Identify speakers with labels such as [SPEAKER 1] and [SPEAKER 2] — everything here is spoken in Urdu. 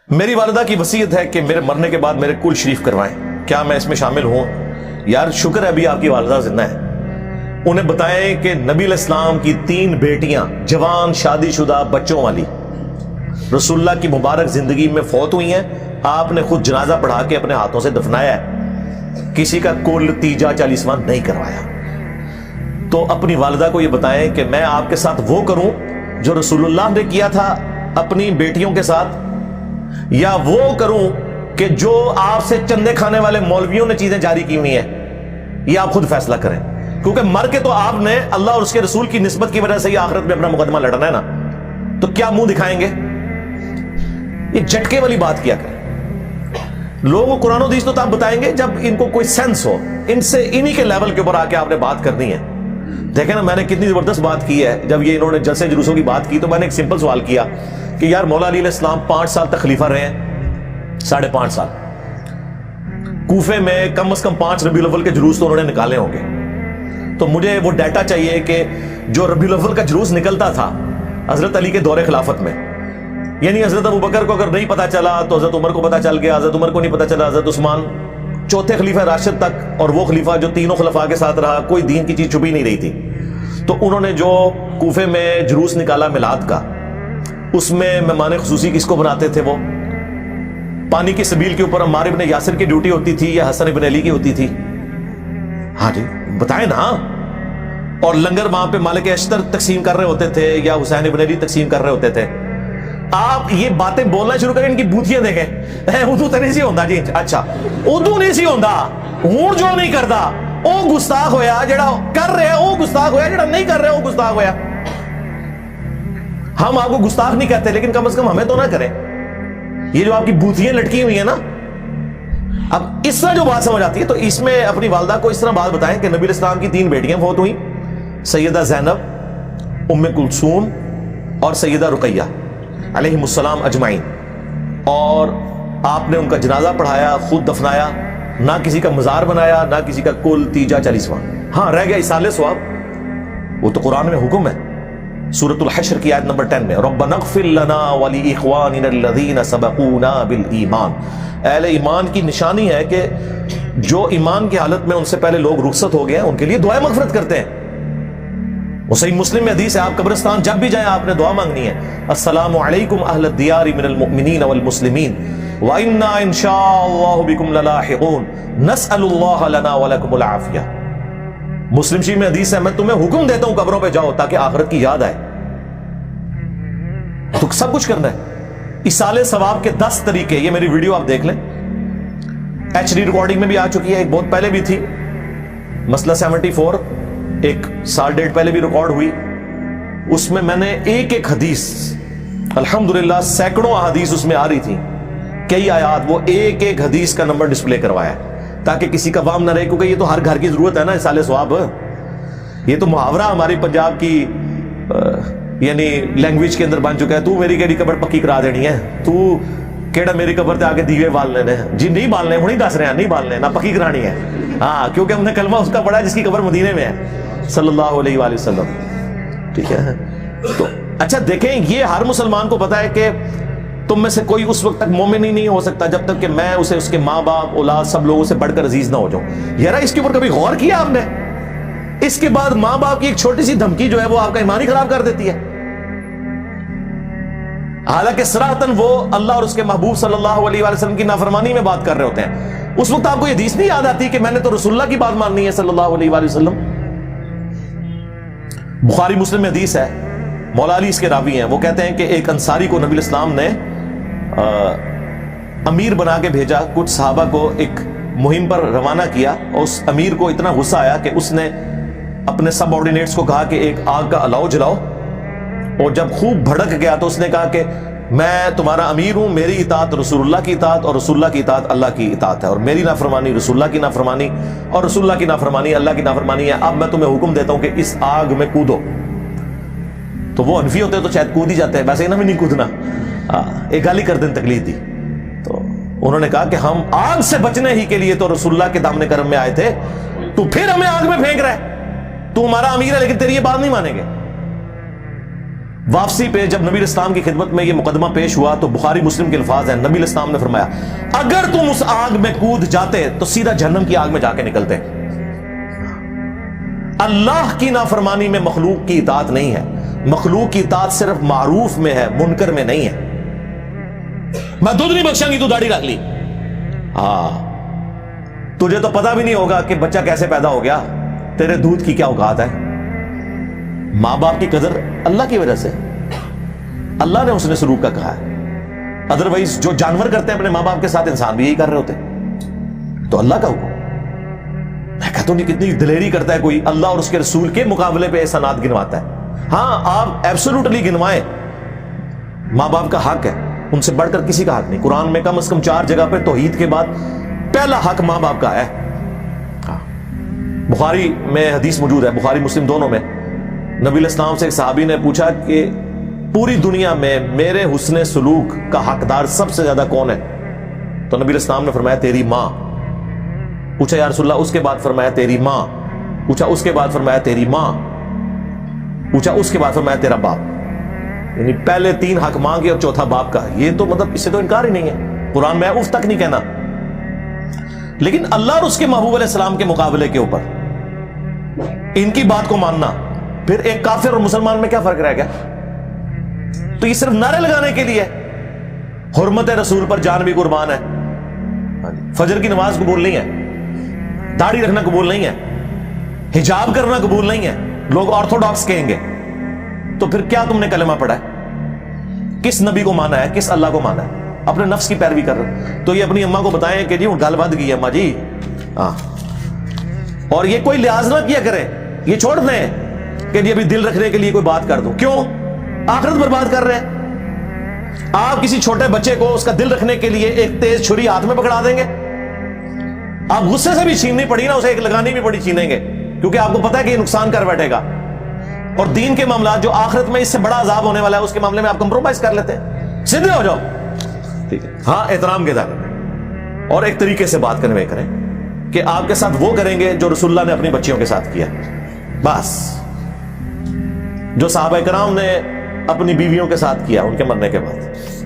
[SPEAKER 1] میری والدہ کی وصیت ہے کہ میرے مرنے کے بعد میرے کل شریف کروائیں، کیا میں اس میں شامل ہوں؟ یار شکر ہے ابھی آپ کی والدہ زندہ ہے۔ انہیں بتائیں کہ نبی علیہ السلام کی 3 بیٹیاں جوان شادی شدہ بچوں والی رسول اللہ کی مبارک زندگی میں فوت ہوئی ہیں، آپ نے خود جنازہ پڑھا کے اپنے ہاتھوں سے دفنایا ہے، کسی کا کل تیجا 40واں نہیں کروایا۔ تو اپنی والدہ کو یہ بتائیں کہ میں آپ کے ساتھ وہ کروں جو رسول اللہ نے کیا تھا اپنی بیٹیوں کے ساتھ، یا وہ کروں کہ جو آپ سے چندے کھانے والے مولویوں نے چیزیں جاری کی ہوئی ہیں؟ یہ آپ خود فیصلہ کریں، کیونکہ مر کے تو آپ نے اللہ اور اس کے رسول کی نسبت کی وجہ سے ہی آخرت میں اپنا مقدمہ لڑنا ہے نا، تو کیا منہ دکھائیں گے؟ یہ جھٹکے والی بات کیا کریں۔ لوگوں کو قرآن و حدیث تو آپ بتائیں گے جب ان کو کوئی سینس ہو، ان سے انہی کے لیول کے اوپر آ کے آپ نے بات کرنی ہے۔ دیکھیں نا، میں نے کتنی زبردست بات کی ہے، جب یہ انہوں نے جلسے جلوسوں کی بات کی تو میں نے ایک سمپل سوال کیا کہ یار مولا علی علیہ السلام 5 سال تک خلیفہ رہے ہیں، 5.5 سال، کوفے میں کم از کم 5 ربیع الاول کے جلوس تو انہوں نے نکالے ہوں گے، تو مجھے وہ ڈیٹا چاہیے کہ جو ربیع الاول کا جلوس نکلتا تھا حضرت علی کے دور خلافت میں، یعنی حضرت ابوبکر کو اگر نہیں پتا چلا تو حضرت عمر کو پتا چل گیا، حضرت عمر کو نہیں پتا چلا حضرت عثمان، چوتھے خلیفہ راشد تک، اور وہ خلیفہ جو تینوں خلفاء کے ساتھ رہا، کوئی دین کی چیز چھپی نہیں رہی تھی۔ تو انہوں نے جو کوفے میں جلوس نکالا میلاد کا، اس میں مہمان خصوصی کس کو بناتے تھے؟ وہ پانی کی سبیل کے اوپر عمار ابن یاسر کی ڈیوٹی ہوتی تھی یا حسن ابن علی کی ہوتی تھی؟ ہاں جی بتائیں نا۔ اور لنگر وہاں پہ مالک اشتر تقسیم کر رہے ہوتے تھے یا حسین ابن علی تقسیم کر رہے ہوتے تھے؟ آپ یہ باتیں بولنا شروع کریں، ان کی بوتیاں دیکھیں، اردو تو نہیں سی ہوندا جی، اچھا اردو نہیں سی ہوندا، ہوں جو نہیں کردا او گستاخ ہویا، جڑا کر رہے او گستاخ ہویا، جڑا نہیں کر رہے او گستاخ ہویا۔ ہم آپ کو گستاخ نہیں کہتے، لیکن کم از کم ہمیں تو نہ کریں۔ یہ جو آپ کی بوتیاں لٹکی ہوئی ہیں نا، اب اس طرح جو بات سمجھ آتی ہے تو اس میں اپنی والدہ کو اس طرح بات بتائیں کہ نبی علیہ السلام کی 3 بیٹیاں فوت ہوئیں، سیدہ زینب، ام کلثوم اور سیدہ رقیہ علیہم السلام اجمعین، اور آپ نے ان کا جنازہ پڑھایا، خود دفنایا، نہ کسی کا مزار بنایا، نہ کسی کا کل تیجا 40واں۔ ہاں رہ گیا ایصال ثواب، وہ تو قرآن میں حکم ہے، سورۃ الحشر کی آیت نمبر 10 میں، ربنا اغفر لنا ولاخواننا الذین سبقونا بالایمان۔ اہل ایمان کی نشانی ہے کہ جو ایمان کی حالت میں ان سے پہلے لوگ رخصت ہو گئے ہیں، ان کے لیے دعائیں مغفرت کرتے ہیں۔ وہ صحیح مسلم میں حدیث ہے، آپ قبرستان جب بھی جائیں آپ نے دعا مانگنی ہے، السلام علیکم اہل الدیار من المؤمنین والمسلمین وَإِنَّا إِن شَاءَ اللَّهُ بِكُمْ لَلَاحِقُونَ نَسْأَلُ اللَّهَ لَنَا وَلَكُمُ الْعَافِيَةَ۔ مسلم شریف میں حدیث ہے، میں تمہیں حکم دیتا ہوں قبروں پہ جاؤ تاکہ آخرت کی یاد آئے۔ تو سب کچھ کرنا ہے۔ ایصال ثواب کے 10 طریقے، یہ میری ویڈیو آپ دیکھ لیں، ایچ ڈی ریکارڈنگ میں بھی آ چکی ہے، ایک بہت پہلے بھی تھی، مسئلہ 74 ایک سال ڈیڑھ پہلے بھی ریکارڈ ہوئی، اس میں نے ایک حدیث، الحمدللہ سینکڑوں احادیث اس میں آ رہی تھی، کئی آیات، وہ ایک حدیث کا نمبر ڈسپلے کروایا تاکہ کسی کا وام نہ رہے، کیونکہ یہ تو ہر گھر کی ضرورت ہے نا ایصال ثواب۔ یہ تو محاورہ ہماری پنجاب کی یعنی لینگویج کے اندر بن چکا ہے، تو میری کیڑی قبر پکی کرا دینی ہے، تو کیڑا میری قبر تے آگے دیوے بال لینے جی، نہیں بالنے، ہوں نہیں دس رہے ہیں، نہیں بالنے نہ پکی کرانی ہے، ہاں کیونکہ ہم نے کلمہ اس کا پڑھا ہے جس کی قبر مدینے میں ہے صلی اللہ علیہ وآلہ وسلم، ٹھیک ہے۔ تو اچھا دیکھیں، یہ ہر مسلمان کو پتا ہے کہ تم میں سے کوئی اس وقت تک مومن ہی نہیں ہو سکتا جب تک کہ میں اسے اس کے ماں باپ اولاد سب لوگوں سے بڑھ کر عزیز نہ ہو جاؤں۔ یار اس کے اوپر کبھی غور کیا آپ نے؟ اس کے بعد ماں باپ کی ایک چھوٹی سی دھمکی جو ہے وہ آپ کا ایمان ہی خراب کر دیتی ہے، حالانکہ صراحتاً وہ اللہ اور اس کے محبوب صلی اللہ علیہ وآلہ وسلم کی نافرمانی میں بات کر رہے ہوتے ہیں۔ اس وقت آپ کو یہ حدیث نہیں یاد آتی کہ میں نے تو رسول اللہ کی بات ماننی ہے صلی اللہ علیہ وآلہ وسلم؟ بخاری مسلم میں حدیث ہے، مولا علی اس کے راوی ہیں، وہ کہتے ہیں کہ ایک انصاری کو نبی الاسلام نے امیر بنا کے بھیجا، کچھ صحابہ کو ایک مہم پر روانہ کیا، اور اس امیر کو اتنا غصہ آیا کہ اس نے اپنے سب آرڈینیٹس کو کہا کہ ایک آگ کا الاؤ جلاؤ، اور جب خوب بھڑک گیا تو اس نے کہا کہ میں تمہارا امیر ہوں، میری اطاعت رسول اللہ کی اطاعت اور رسول اللہ کی اطاعت اللہ کی اطاعت ہے، اور میری نافرمانی رسول اللہ کی نافرمانی اور رسول اللہ کی نافرمانی اللہ کی نافرمانی ہے، اب میں تمہیں حکم دیتا ہوں کہ اس آگ میں کودو۔ تو وہ انفی ہوتے تو شاید کود ہی جاتے ہیں، ویسے انہوں نے نہیں کودنا، ایک گالی کر دیں تکلیف دی۔ تو انہوں نے کہا کہ ہم آگ سے بچنے ہی کے لیے تو رسول اللہ کے دامن کرم میں آئے تھے، تو پھر ہمیں آگ میں پھینک رہا ہے، تو ہمارا امیر ہے لیکن تیری یہ بات نہیں مانیں گے۔ واپسی پہ جب نبی اسلام کی خدمت میں یہ مقدمہ پیش ہوا تو بخاری مسلم کے الفاظ ہیں، نبی اسلام نے فرمایا اگر تم اس آگ میں کود جاتے تو سیدھا جہنم کی آگ میں جا کے نکلتے۔ اللہ کی نافرمانی میں مخلوق کی اطاعت نہیں ہے، مخلوق کی اطاعت صرف معروف میں ہے، منکر میں نہیں ہے۔ میں دودھ نہیں بخشاں گی تو داڑھی رکھ لی، ہاں تجھے تو پتا بھی نہیں ہوگا کہ بچہ کیسے پیدا ہو گیا، تیرے دودھ کی کیا اوقات ہے۔ ماں باپ کی قدر اللہ کی وجہ سے، اللہ نے حسن سلوک کا کہا ہے، ادروائز جو جانور کرتے ہیں اپنے ماں باپ کے ساتھ انسان بھی یہی کر رہے ہوتے ہیں۔ تو اللہ کا حکم، میں کہتا ہوں کتنی دلیری کرتا ہے کوئی اللہ اور اس کے رسول کے مقابلے پہ احسانات گنواتا ہے۔ ہاں آپ ایبسولوٹلی گنوائیں، ماں باپ کا حق ہے، ان سے بڑھ کر کسی کا حق نہیں۔ قرآن میں کم از کم 4 جگہ پہ توحید کے بعد پہلا حق ماں باپ کا ہے۔ بخاری میں حدیث موجود ہے، بخاری مسلم دونوں میں، نبی علیہ السلام سے ایک صحابی نے پوچھا کہ پوری دنیا میں میرے حسن سلوک کا حقدار سب سے زیادہ کون ہے؟ تو نبی علیہ السلام نے فرمایا تیری ماں۔ پوچھا یا رسول اللہ اس کے بعد؟ فرمایا تیری ماں۔ پوچھا اس کے بعد؟ فرمایا تیری ماں۔ پوچھا اس کے بعد؟ فرمایا تیرا باپ۔ یعنی پہلے 3 حق ماں کے اور چوتھا باپ کا۔ یہ تو مطلب اس سے تو انکار ہی نہیں ہے، قرآن میں اف تک نہیں کہنا۔ لیکن اللہ اور اس کے محبوب علیہ السلام کے مقابلے کے اوپر ان کی بات کو ماننا، پھر ایک کافر اور مسلمان میں کیا فرق رہ گیا؟ تو یہ صرف نعرے لگانے کے لیے، حرمت رسول پر جان بھی قربان ہے، فجر کی نماز قبول نہیں ہے، داڑھی رکھنا قبول نہیں ہے، حجاب کرنا قبول نہیں ہے، لوگ آرتھوڈاکس کہیں گے، تو پھر کیا تم نے کلمہ پڑھا ہے؟ کس نبی کو مانا ہے؟ کس اللہ کو مانا ہے؟ اپنے نفس کی پیروی کر رہے۔ تو یہ اپنی اماں کو بتائیں کہ جی گل بد گئی ہے اماں جی، ہاں، اور یہ کوئی لحاظ نہ کیا کرے، یہ چھوڑ دیں کہ جی ابھی دل رکھنے کے لیے کوئی بات کر دو۔ کیوں؟ آخرت برباد کر رہے ہیں۔ آپ کسی چھوٹے بچے کو اس کا دل رکھنے کے لیے ایک تیز چھری ہاتھ میں پکڑا دیں گے، آپ غصے سے بھی چھیننی پڑی نا، اسے ایک لگانی بھی پڑی چھینیں گے، کیونکہ آپ کو پتا ہے کہ یہ نقصان کر بیٹھے گا۔ اور دین کے معاملات جو آخرت میں اس سے بڑا عذاب ہونے والا ہے، اس کے معاملے میں آپ کمپرومائز کر لیتے ہیں، سیدھے ہو جاؤ، ٹھیک ہے، ہاں احترام کے دائرے میں، اور ایک طریقے سے بات کنوے کریں کہ آپ کے ساتھ وہ کریں گے جو رسول اللہ نے اپنی بچیوں کے ساتھ کیا، بس جو صحابہ کرام نے اپنی بیویوں کے ساتھ کیا ان کے مرنے کے بعد۔